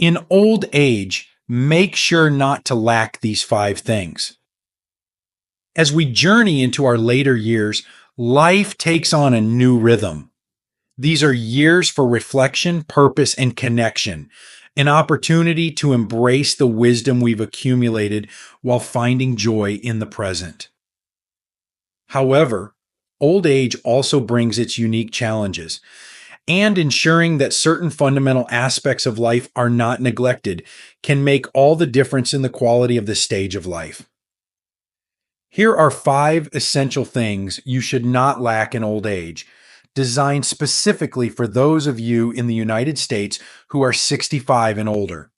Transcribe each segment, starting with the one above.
In old age, make sure not to lack these 5 things. As we journey into our later years, life takes on a new rhythm. These are years for reflection, purpose, and connection, an opportunity to embrace the wisdom we've accumulated while finding joy in the present. However, old age also brings its unique challenges, and ensuring that certain fundamental aspects of life are not neglected can make all the difference in the quality of the stage of life. Here are 5 essential things you should not lack in old age, designed specifically for those of you in the United States who are 65 and older.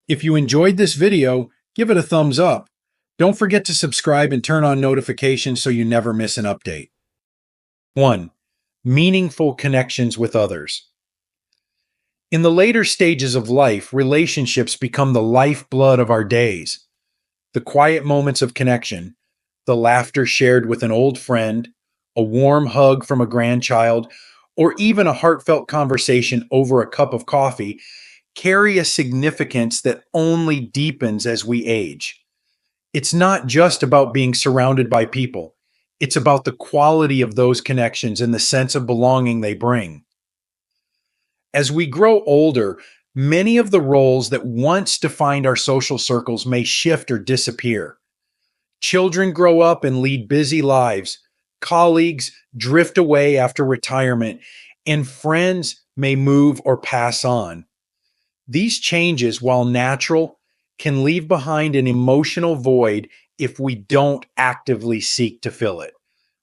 If you enjoyed this video, give it a thumbs up. Don't forget to subscribe and turn on notifications so you never miss an update. 1. Meaningful connections with others. In the later stages of life, relationships become the lifeblood of our days. The quiet moments of connection, the laughter shared with an old friend, a warm hug from a grandchild, or even a heartfelt conversation over a cup of coffee carry a significance that only deepens as we age. It's not just about being surrounded by people. It's about the quality of those connections and the sense of belonging they bring. As we grow older, many of the roles that once defined our social circles may shift or disappear. Children grow up and lead busy lives, colleagues drift away after retirement, and friends may move or pass on. These changes, while natural, can leave behind an emotional void if we don't actively seek to fill it.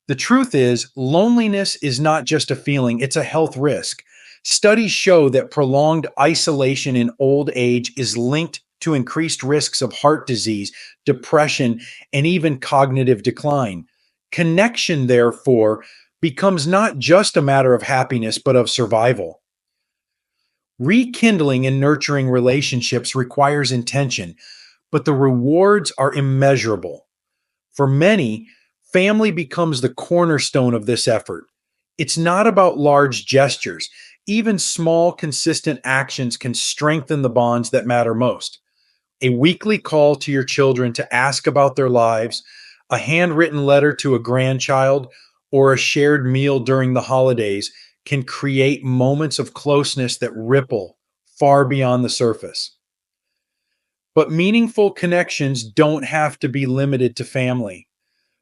The truth is, loneliness is not just a feeling, it's a health risk. Studies show that prolonged isolation in old age is linked to increased risks of heart disease, depression, and even cognitive decline. Connection, therefore, becomes not just a matter of happiness, but of survival. Rekindling and nurturing relationships requires intention, but the rewards are immeasurable. For many, family becomes the cornerstone of this effort. It's not about large gestures. Even small, consistent actions can strengthen the bonds that matter most. A weekly call to your children to ask about their lives, a handwritten letter to a grandchild, or a shared meal during the holidays can create moments of closeness that ripple far beyond the surface. But meaningful connections don't have to be limited to family.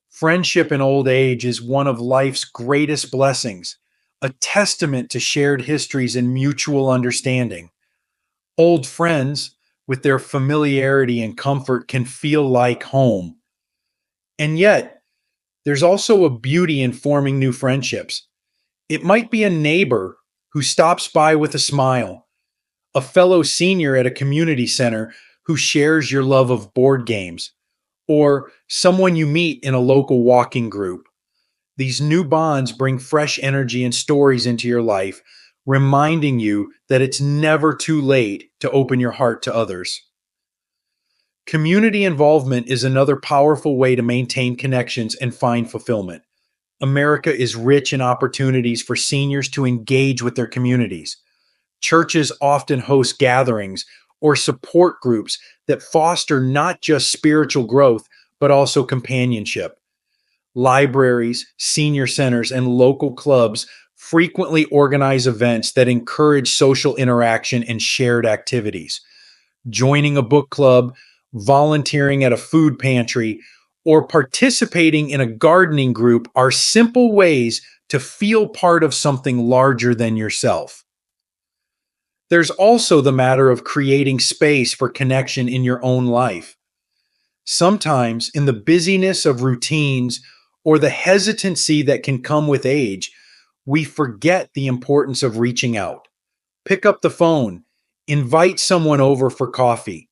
Friendship in old age is one of life's greatest blessings, a testament to shared histories and mutual understanding. Old friends, with their familiarity and comfort, can feel like home. And yet, there's also a beauty in forming new friendships. It might be a neighbor who stops by with a smile, a fellow senior at a community center who shares your love of board games, or someone you meet in a local walking group. These new bonds bring fresh energy and stories into your life, reminding you that it's never too late to open your heart to others. Community involvement is another powerful way to maintain connections and find fulfillment. America is rich in opportunities for seniors to engage with their communities. Churches often host gatherings or support groups that foster not just spiritual growth, but also companionship. Libraries, senior centers, and local clubs frequently organize events that encourage social interaction and shared activities. Joining a book club, volunteering at a food pantry, or participating in a gardening group are simple ways to feel part of something larger than yourself. There's also the matter of creating space for connection in your own life. Sometimes, in the busyness of routines or the hesitancy that can come with age, we forget the importance of reaching out. Pick up the phone, invite someone over for coffee.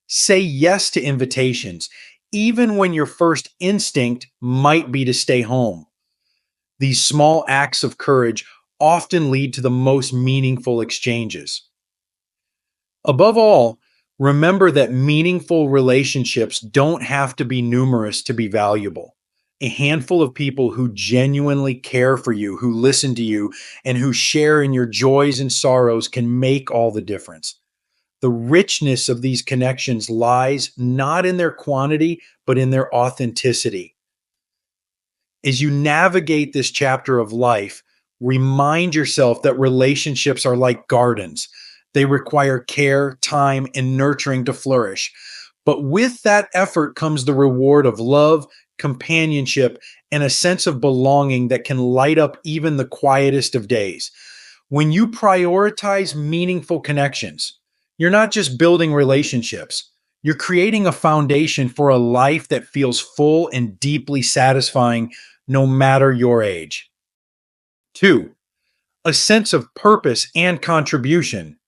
Say yes to invitations, even when your first instinct might be to stay home. These small acts of courage often lead to the most meaningful exchanges. Above all, remember that meaningful relationships don't have to be numerous to be valuable. A handful of people who genuinely care for you, who listen to you, and who share in your joys and sorrows can make all the difference. The richness of these connections lies not in their quantity, but in their authenticity. As you navigate this chapter of life, remind yourself that relationships are like gardens. They require care, time, and nurturing to flourish. But with that effort comes the reward of love, companionship, and a sense of belonging that can light up even the quietest of days. When you prioritize meaningful connections, you're not just building relationships, you're creating a foundation for a life that feels full and deeply satisfying no matter your age. Two, a sense of purpose and contribution.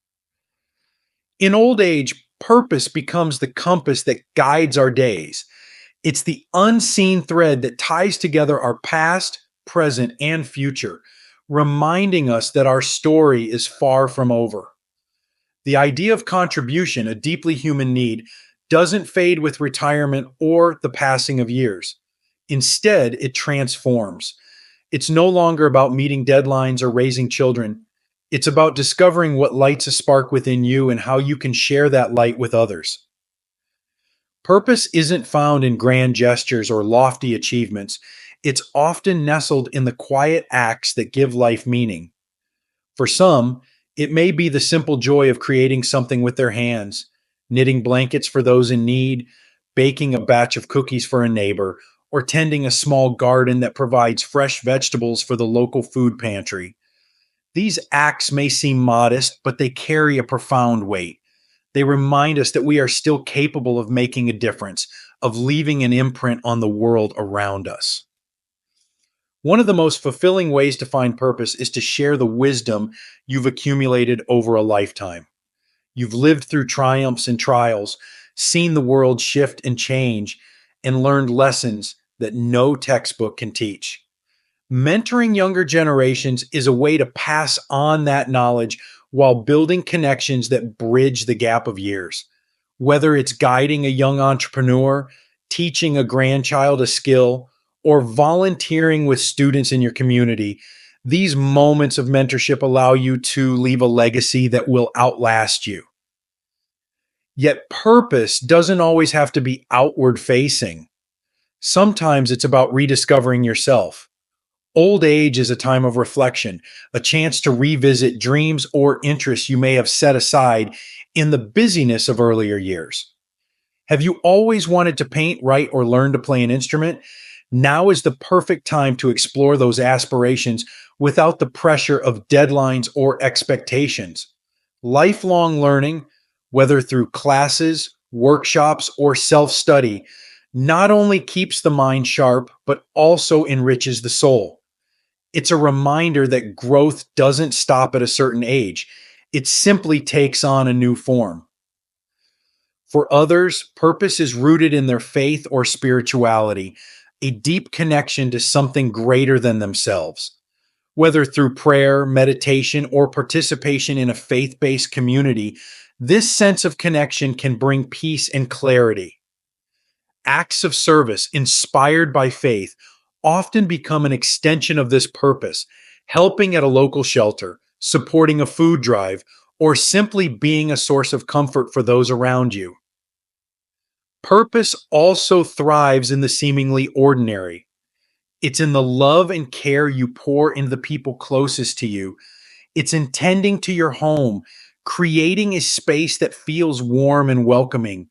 In old age, purpose becomes the compass that guides our days. It's the unseen thread that ties together our past, present, and future, reminding us that our story is far from over. The idea of contribution, a deeply human need, doesn't fade with retirement or the passing of years. Instead, it transforms. It's no longer about meeting deadlines or raising children. It's about discovering what lights a spark within you and how you can share that light with others. Purpose isn't found in grand gestures or lofty achievements. It's often nestled in the quiet acts that give life meaning. For some, it may be the simple joy of creating something with their hands, knitting blankets for those in need, baking a batch of cookies for a neighbor, or tending a small garden that provides fresh vegetables for the local food pantry. These acts may seem modest, but they carry a profound weight. They remind us that we are still capable of making a difference, of leaving an imprint on the world around us. One of the most fulfilling ways to find purpose is to share the wisdom you've accumulated over a lifetime. You've lived through triumphs and trials, seen the world shift and change, and learned lessons that no textbook can teach. Mentoring younger generations is a way to pass on that knowledge while building connections that bridge the gap of years. Whether it's guiding a young entrepreneur, teaching a grandchild a skill, or volunteering with students in your community, these moments of mentorship allow you to leave a legacy that will outlast you. Yet purpose doesn't always have to be outward facing. Sometimes it's about rediscovering yourself. Old age is a time of reflection, a chance to revisit dreams or interests you may have set aside in the busyness of earlier years. Have you always wanted to paint, write, or learn to play an instrument? Now is the perfect time to explore those aspirations without the pressure of deadlines or expectations. Lifelong learning, whether through classes, workshops, or self study, not only keeps the mind sharp, but also enriches the soul. It's a reminder that growth doesn't stop at a certain age, it simply takes on a new form. For others, purpose is rooted in their faith or spirituality, a deep connection to something greater than themselves. Whether through prayer, meditation, or participation in a faith based community, this sense of connection can bring peace and clarity. Acts of service inspired by faith often become an extension of this purpose, helping at a local shelter, supporting a food drive, or simply being a source of comfort for those around you. Purpose also thrives in the seemingly ordinary. It's in the love and care you pour into the people closest to you. It's in tending to your home, creating a space that feels warm and welcoming.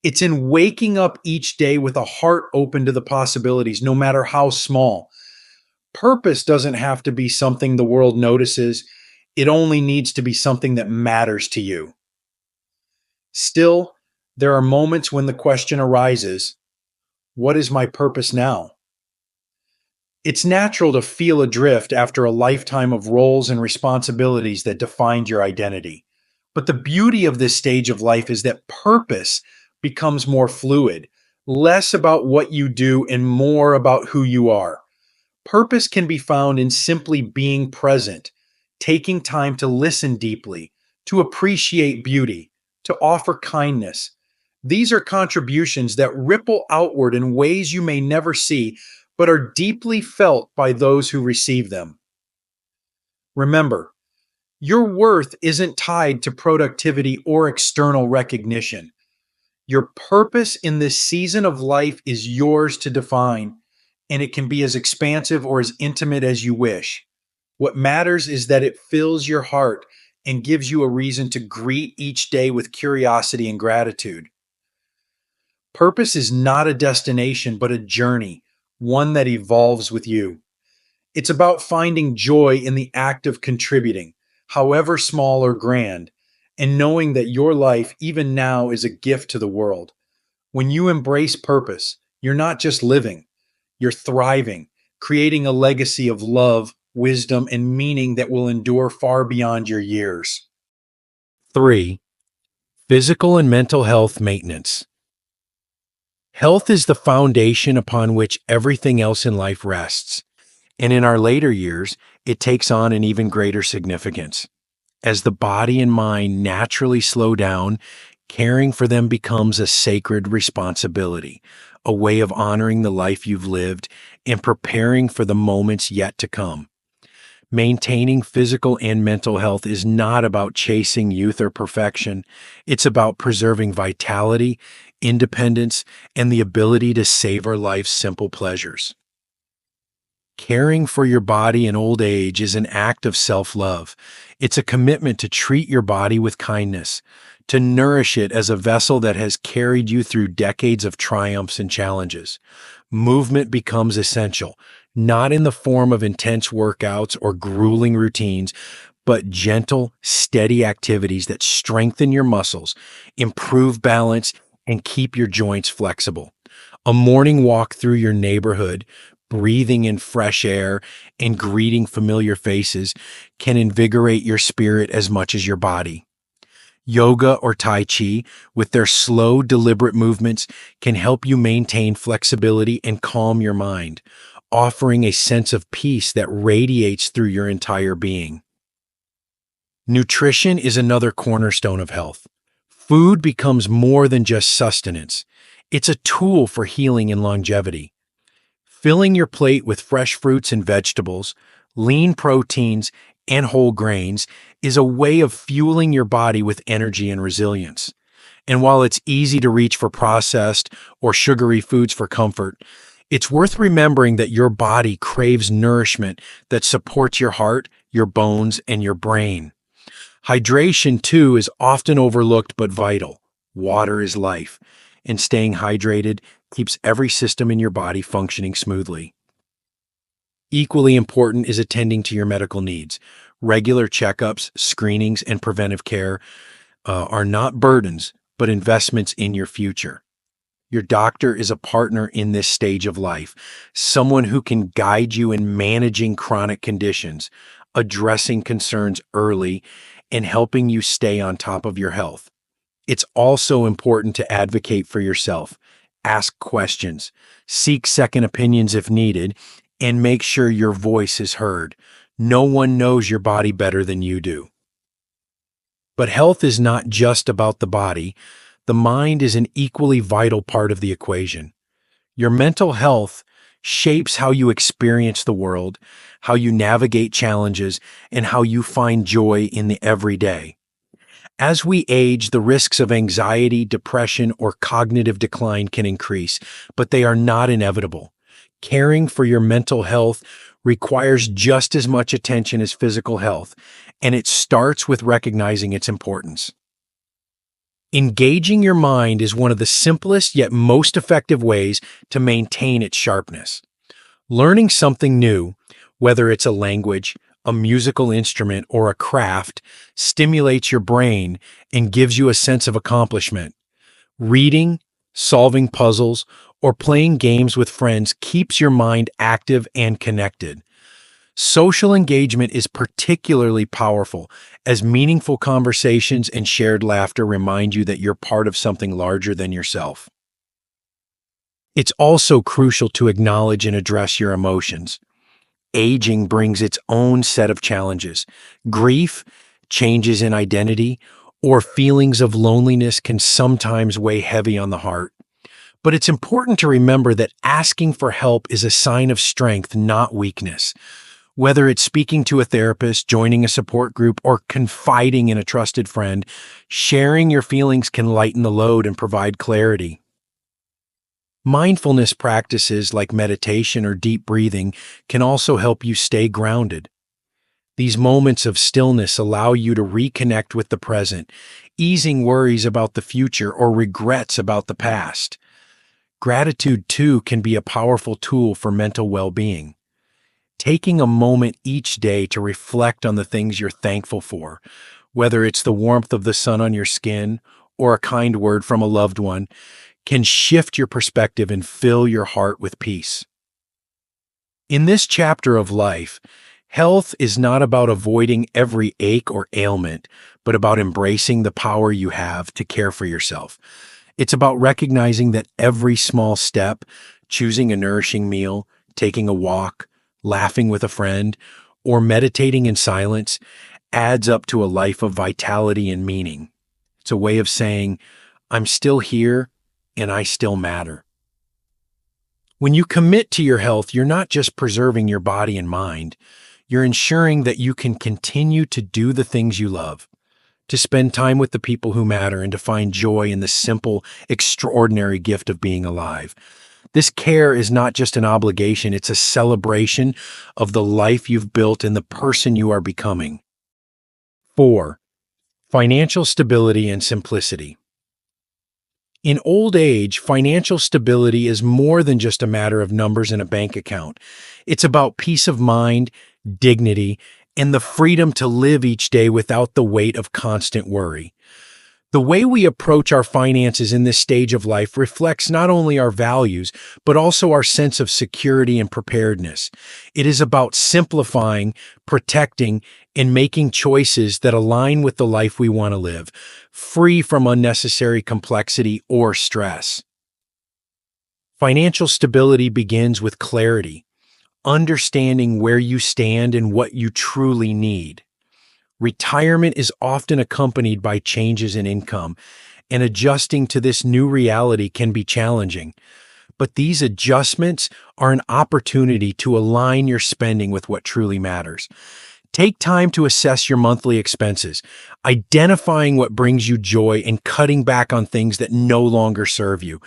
It's in waking up each day with a heart open to the possibilities, no matter how small. Purpose doesn't have to be something the world notices. It only needs to be something that matters to you. Still, there are moments when the question arises, what is my purpose now? It's natural to feel adrift after a lifetime of roles and responsibilities that defined your identity. But the beauty of this stage of life is that purpose becomes more fluid, less about what you do and more about who you are. Purpose can be found in simply being present, taking time to listen deeply, to appreciate beauty, to offer kindness. These are contributions that ripple outward in ways you may never see, but are deeply felt by those who receive them. Remember, Your worth isn't tied to productivity or external recognition. Your purpose in this season of life is yours to define, and it can be as expansive or as intimate as you wish. What matters is that it fills your heart and gives you a reason to greet each day with curiosity and gratitude. Purpose is not a destination, but a journey, one that evolves with you. It's about finding joy in the act of contributing, however small or grand, and knowing that your life, even now, is a gift to the world. When you embrace purpose, you're not just living, you're thriving, creating a legacy of love, wisdom, and meaning that will endure far beyond your years. 3. Physical and mental health maintenance. Health is the foundation upon which everything else in life rests, and in our later years, it takes on an even greater significance. As the body and mind naturally slow down, caring for them becomes a sacred responsibility, a way of honoring the life you've lived and preparing for the moments yet to come. Maintaining physical and mental health is not about chasing youth or perfection. It's about preserving vitality, independence, and the ability to savor life's simple pleasures. Caring for your body in old age is an act of self-love. It's a commitment to treat your body with kindness, to nourish it as a vessel that has carried you through decades of triumphs and challenges. Movement becomes essential, not in the form of intense workouts or grueling routines, but gentle, steady activities that strengthen your muscles, improve balance, and keep your joints flexible. A morning walk through your neighborhood, breathing in fresh air and greeting familiar faces can invigorate your spirit as much as your body. Yoga or Tai Chi, with their slow, deliberate movements, can help you maintain flexibility and calm your mind, offering a sense of peace that radiates through your entire being. Nutrition is another cornerstone of health. Food becomes more than just sustenance. It's a tool for healing and longevity. Filling your plate with fresh fruits and vegetables, lean proteins, and whole grains is a way of fueling your body with energy and resilience. And while it's easy to reach for processed or sugary foods for comfort, it's worth remembering that your body craves nourishment that supports your heart, your bones, and your brain. Hydration, too, is often overlooked but vital. Water is life, and staying hydrated keeps every system in your body functioning smoothly. Equally important is attending to your medical needs. Regular checkups, screenings, and preventive care are not burdens, but investments in your future. Your doctor is a partner in this stage of life, someone who can guide you in managing chronic conditions, addressing concerns early, and helping you stay on top of your health. It's also important to advocate for yourself, ask questions, seek second opinions if needed, and make sure your voice is heard. No one knows your body better than you do. But health is not just about the body. The mind is an equally vital part of the equation. Your mental health shapes how you experience the world, how you navigate challenges, and how you find joy in the everyday. As we age, the risks of anxiety, depression, or cognitive decline can increase, but they are not inevitable. Caring for your mental health requires just as much attention as physical health, and it starts with recognizing its importance. Engaging your mind is one of the simplest yet most effective ways to maintain its sharpness. Learning something new, whether it's a language, a musical instrument, or a craft, stimulates your brain and gives you a sense of accomplishment. Reading, solving puzzles, or playing games with friends keeps your mind active and connected. Social engagement is particularly powerful, as meaningful conversations and shared laughter remind you that you're part of something larger than yourself. It's also crucial to acknowledge and address your emotions. Aging brings its own set of challenges. Grief, changes in identity, or feelings of loneliness can sometimes weigh heavy on the heart. But it's important to remember that asking for help is a sign of strength, not weakness. Whether it's speaking to a therapist, joining a support group, or confiding in a trusted friend, sharing your feelings can lighten the load and provide clarity. Mindfulness practices like meditation or deep breathing can also help you stay grounded. These moments of stillness allow you to reconnect with the present, easing worries about the future or regrets about the past. Gratitude, too, can be a powerful tool for mental well-being. Taking a moment each day to reflect on the things you're thankful for, whether it's the warmth of the sun on your skin or a kind word from a loved one, can shift your perspective and fill your heart with peace. In this chapter of life, health is not about avoiding every ache or ailment, but about embracing the power you have to care for yourself. It's about recognizing that every small step, choosing a nourishing meal, taking a walk, laughing with a friend, or meditating in silence, adds up to a life of vitality and meaning. It's a way of saying, I'm still here and I still matter. When you commit to your health, you're not just preserving your body and mind, you're ensuring that you can continue to do the things you love, to spend time with the people who matter, and to find joy in the simple, extraordinary gift of being alive. This care is not just an obligation, it's a celebration of the life you've built and the person you are becoming. 4. Financial stability and simplicity. In old age, financial stability is more than just a matter of numbers in a bank account. It's about peace of mind, dignity, and the freedom to live each day without the weight of constant worry. The way we approach our finances in this stage of life reflects not only our values, but also our sense of security and preparedness. It is about simplifying, protecting, and making choices that align with the life we want to live, free from unnecessary complexity or stress. Financial stability begins with clarity, understanding where you stand and what you truly need. Retirement is often accompanied by changes in income, and adjusting to this new reality can be challenging. But these adjustments are an opportunity to align your spending with what truly matters. Take time to assess your monthly expenses, identifying what brings you joy and cutting back on things that no longer serve you.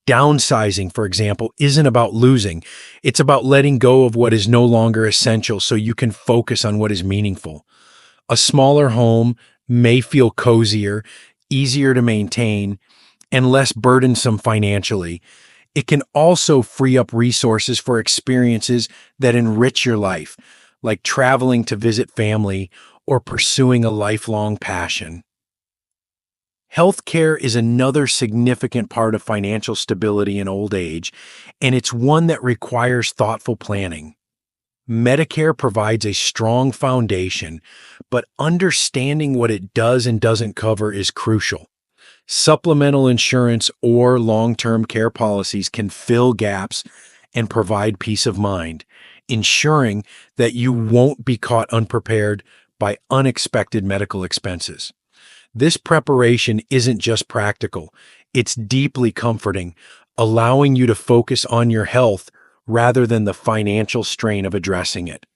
Downsizing, for example, isn't about losing. It's about letting go of what is no longer essential so you can focus on what is meaningful. A smaller home may feel cozier, easier to maintain, and less burdensome financially. It can also free up resources for experiences that enrich your life, like traveling to visit family or pursuing a lifelong passion. Healthcare is another significant part of financial stability in old age, and it's one that requires thoughtful planning. Medicare provides a strong foundation, but understanding what it does and doesn't cover is crucial. Supplemental insurance or long-term care policies can fill gaps and provide peace of mind, ensuring that you won't be caught unprepared by unexpected medical expenses. This preparation isn't just practical, it's deeply comforting, allowing you to focus on your health rather than the financial strain of addressing it.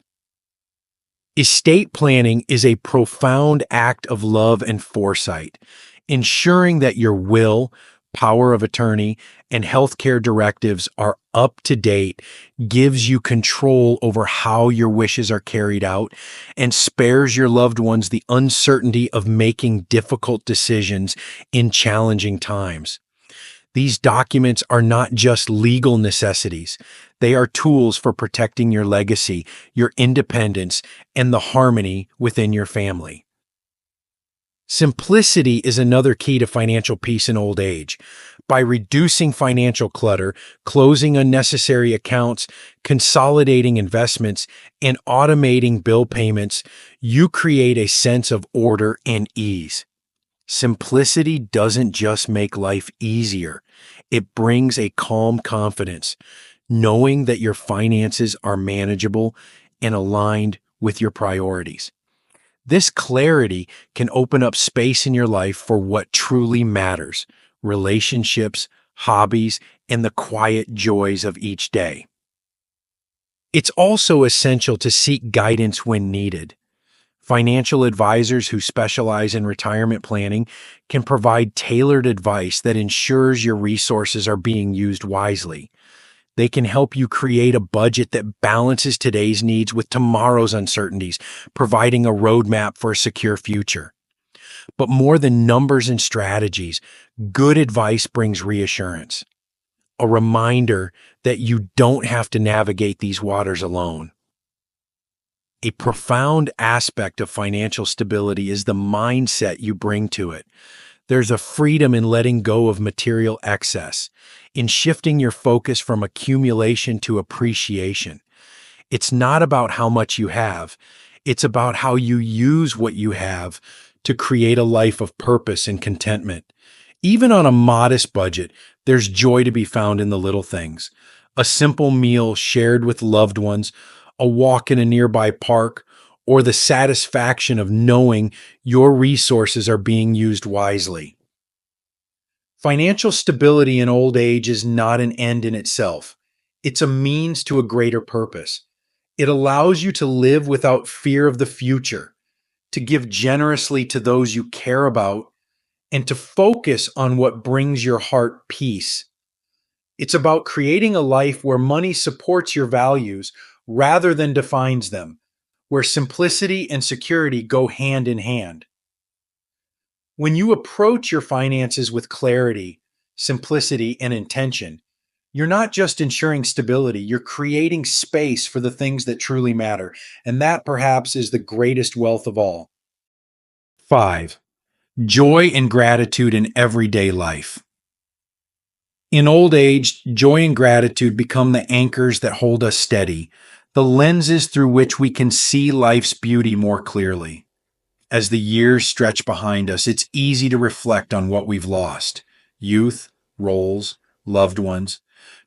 Estate planning is a profound act of love and foresight, ensuring that your will, power of attorney, and healthcare directives are up to date gives you control over how your wishes are carried out and spares your loved ones the uncertainty of making difficult decisions in challenging times. These documents are not just legal necessities. They are tools for protecting your legacy, your independence, and the harmony within your family. Simplicity is another key to financial peace in old age. By reducing financial clutter, closing unnecessary accounts, consolidating investments, and automating bill payments, you create a sense of order and ease. Simplicity doesn't just make life easier, it brings a calm confidence, knowing that your finances are manageable and aligned with your priorities. This clarity can open up space in your life for what truly matters: relationships, hobbies, and the quiet joys of each day. It's also essential to seek guidance when needed. Financial advisors who specialize in retirement planning can provide tailored advice that ensures your resources are being used wisely. They can help you create a budget that balances today's needs with tomorrow's uncertainties, providing a roadmap for a secure future. But more than numbers and strategies, good advice brings reassurance, a reminder that you don't have to navigate these waters alone. A profound aspect of financial stability is the mindset you bring to it. There's a freedom in letting go of material excess, in shifting your focus from accumulation to appreciation. It's not about how much you have, it's about how you use what you have to create a life of purpose and contentment. Even on a modest budget, there's joy to be found in the little things. A simple meal shared with loved ones, a walk in a nearby park, or the satisfaction of knowing your resources are being used wisely. Financial stability in old age is not an end in itself. It's a means to a greater purpose. It allows you to live without fear of the future, to give generously to those you care about, and to focus on what brings your heart peace. It's about creating a life where money supports your values rather than defines them, where simplicity and security go hand in hand. When you approach your finances with clarity, simplicity, and intention, you're not just ensuring stability, you're creating space for the things that truly matter. And that perhaps is the greatest wealth of all. 5. Joy and gratitude in everyday life. In old age, joy and gratitude become the anchors that hold us steady, the lenses through which we can see life's beauty more clearly. As the years stretch behind us, it's easy to reflect on what we've lost: youth, roles, loved ones.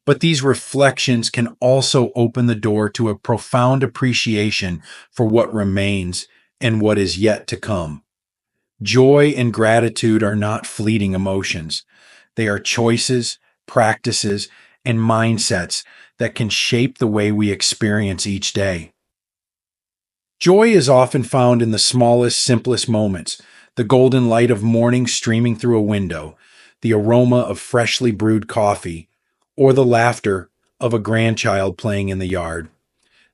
But these reflections can also open the door to a profound appreciation for what remains and what is yet to come. Joy and gratitude are not fleeting emotions. They are choices, practices, and mindsets that can shape the way we experience each day. Joy is often found in the smallest, simplest moments: the golden light of morning streaming through a window, the aroma of freshly brewed coffee, or the laughter of a grandchild playing in the yard.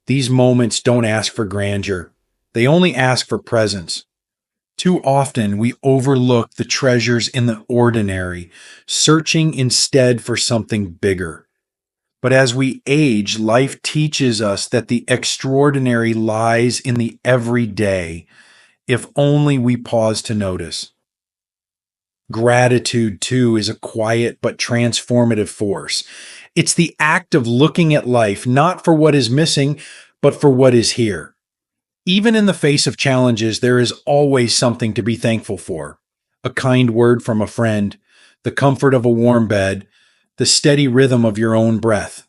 These moments don't ask for grandeur, they only ask for presence. Too often, we overlook the treasures in the ordinary, searching instead for something bigger. But as we age, life teaches us that the extraordinary lies in the everyday, if only we pause to notice. Gratitude, too, is a quiet but transformative force. It's the act of looking at life not for what is missing, but for what is here. Even in the face of challenges, there is always something to be thankful for: a kind word from a friend, the comfort of a warm bed, the steady rhythm of your own breath.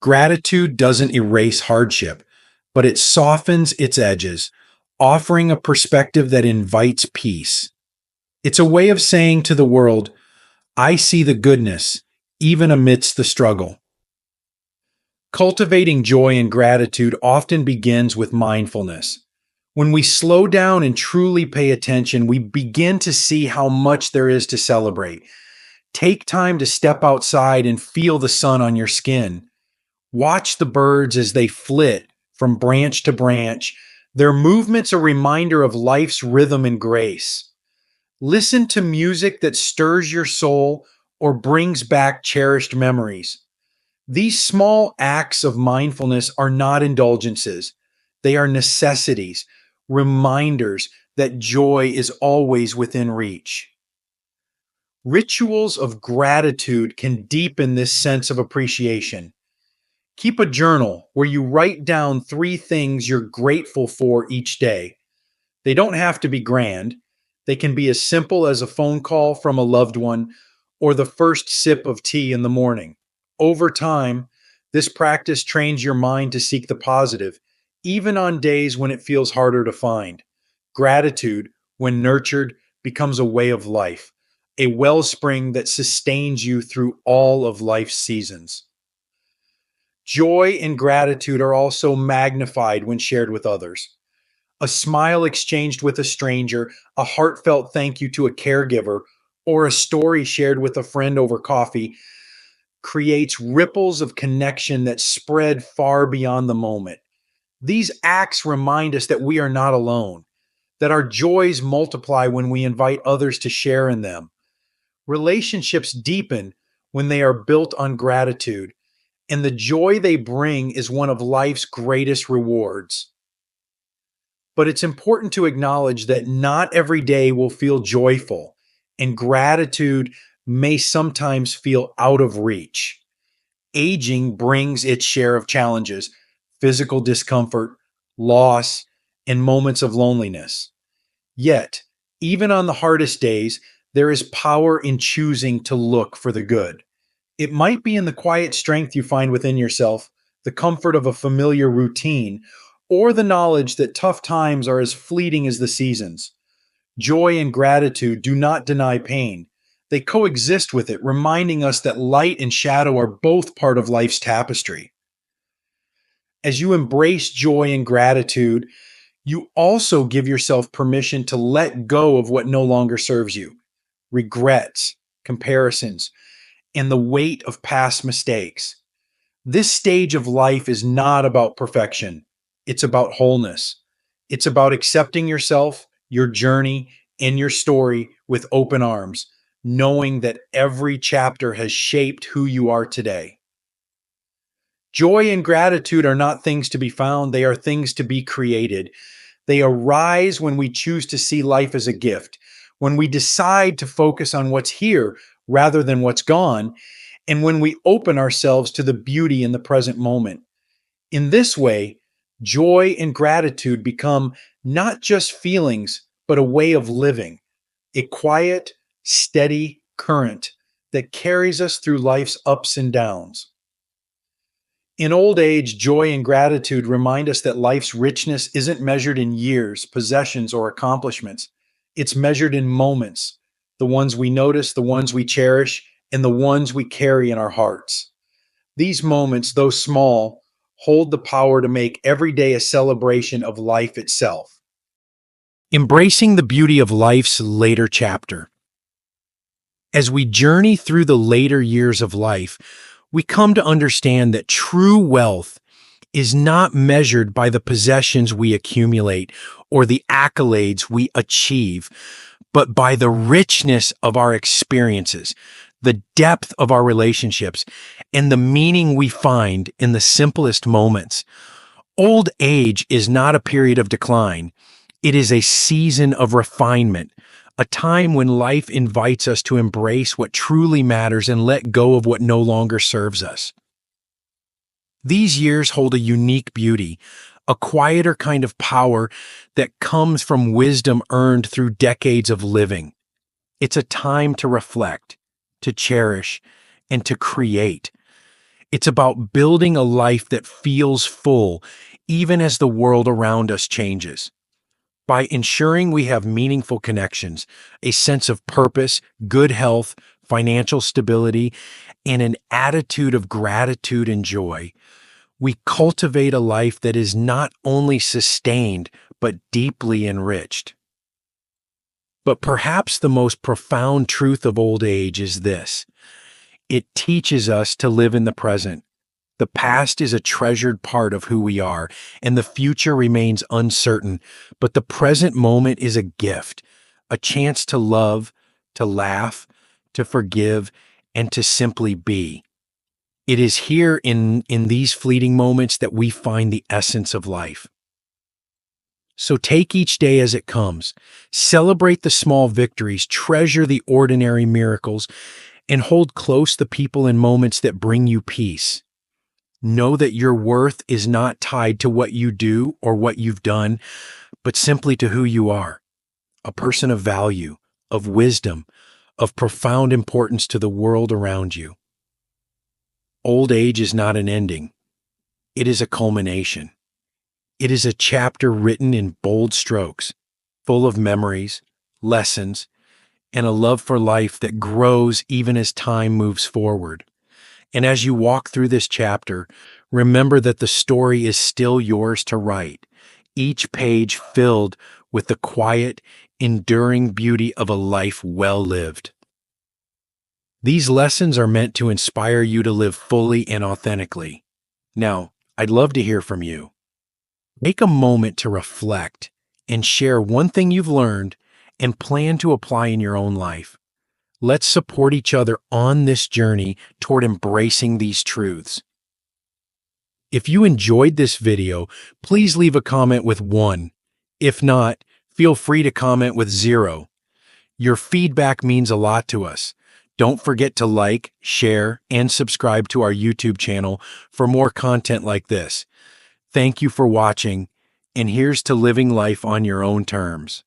Gratitude doesn't erase hardship, but it softens its edges, offering a perspective that invites peace. It's a way of saying to the world, I see the goodness, even amidst the struggle. Cultivating joy and gratitude often begins with mindfulness. When we slow down and truly pay attention, we begin to see how much there is to celebrate. Take time to step outside and feel the sun on your skin. Watch the birds as they flit from branch to branch, their movements a reminder of life's rhythm and grace. Listen to music that stirs your soul or brings back cherished memories. These small acts of mindfulness are not indulgences, they are necessities, reminders that joy is always within reach. Rituals of gratitude can deepen this sense of appreciation. Keep a journal where you write down 3 things you're grateful for each day. They don't have to be grand. They can be as simple as a phone call from a loved one or the first sip of tea in the morning. Over time, this practice trains your mind to seek the positive, even on days when it feels harder to find. Gratitude, when nurtured, becomes a way of life, a wellspring that sustains you through all of life's seasons. Joy and gratitude are also magnified when shared with others. A smile exchanged with a stranger, a heartfelt thank you to a caregiver, or a story shared with a friend over coffee creates ripples of connection that spread far beyond the moment. These acts remind us that we are not alone, that our joys multiply when we invite others to share in them. Relationships deepen when they are built on gratitude, and the joy they bring is one of life's greatest rewards. But it's important to acknowledge that not every day will feel joyful, and gratitude may sometimes feel out of reach. Aging brings its share of challenges, physical discomfort, loss, and moments of loneliness. Yet, even on the hardest days, there is power in choosing to look for the good. It might be in the quiet strength you find within yourself, the comfort of a familiar routine, or the knowledge that tough times are as fleeting as the seasons. Joy and gratitude do not deny pain. They coexist with it, reminding us that light and shadow are both part of life's tapestry. As you embrace joy and gratitude, you also give yourself permission to let go of what no longer serves you: regrets, comparisons, and the weight of past mistakes. This stage of life is not about perfection, it's about wholeness. It's about accepting yourself, your journey, and your story with open arms, knowing that every chapter has shaped who you are today. Joy and gratitude are not things to be found, they are things to be created. They arise when we choose to see life as a gift, when we decide to focus on what's here rather than what's gone, and when we open ourselves to the beauty in the present moment. In this way, joy and gratitude become not just feelings, but a way of living, a quiet, steady current that carries us through life's ups and downs. In old age, joy and gratitude remind us that life's richness isn't measured in years, possessions, or accomplishments. It's measured in moments, the ones we notice, the ones we cherish, and the ones we carry in our hearts. These moments, though small, hold the power to make every day a celebration of life itself. Embracing the beauty of life's later chapter. As we journey through the later years of life, we come to understand that true wealth is not measured by the possessions we accumulate or the accolades we achieve, but by the richness of our experiences, the depth of our relationships, and the meaning we find in the simplest moments. Old age is not a period of decline. It is a season of refinement, a time when life invites us to embrace what truly matters and let go of what no longer serves us. These years hold a unique beauty, a quieter kind of power that comes from wisdom earned through decades of living. It's a time to reflect, to cherish, and to create. It's about building a life that feels full, even as the world around us changes. By ensuring we have meaningful connections, a sense of purpose, good health, financial stability, and an attitude of gratitude and joy, we cultivate a life that is not only sustained, but deeply enriched. But perhaps the most profound truth of old age is this: it teaches us to live in the present. The past is a treasured part of who we are, and the future remains uncertain, but the present moment is a gift, a chance to love, to laugh, to forgive, and to simply be. It is here in these fleeting moments that we find the essence of life. So take each day as it comes, celebrate the small victories, treasure the ordinary miracles, and hold close the people and moments that bring you peace. Know that your worth is not tied to what you do or what you've done, but simply to who you are, a person of value, of wisdom, of profound importance to the world around you. Old age is not an ending. It is a culmination. It is a chapter written in bold strokes, full of memories, lessons, and a love for life that grows even as time moves forward. And as you walk through this chapter, remember that the story is still yours to write, each page filled with the quiet, enduring beauty of a life well lived. These lessons are meant to inspire you to live fully and authentically. Now, I'd love to hear from you. Take a moment to reflect and share one thing you've learned and plan to apply in your own life. Let's support each other on this journey toward embracing these truths. If you enjoyed this video, please leave a comment with 1. If not, feel free to comment with 0. Your feedback means a lot to us. Don't forget to like, share, and subscribe to our YouTube channel for more content like this. Thank you for watching, and here's to living life on your own terms.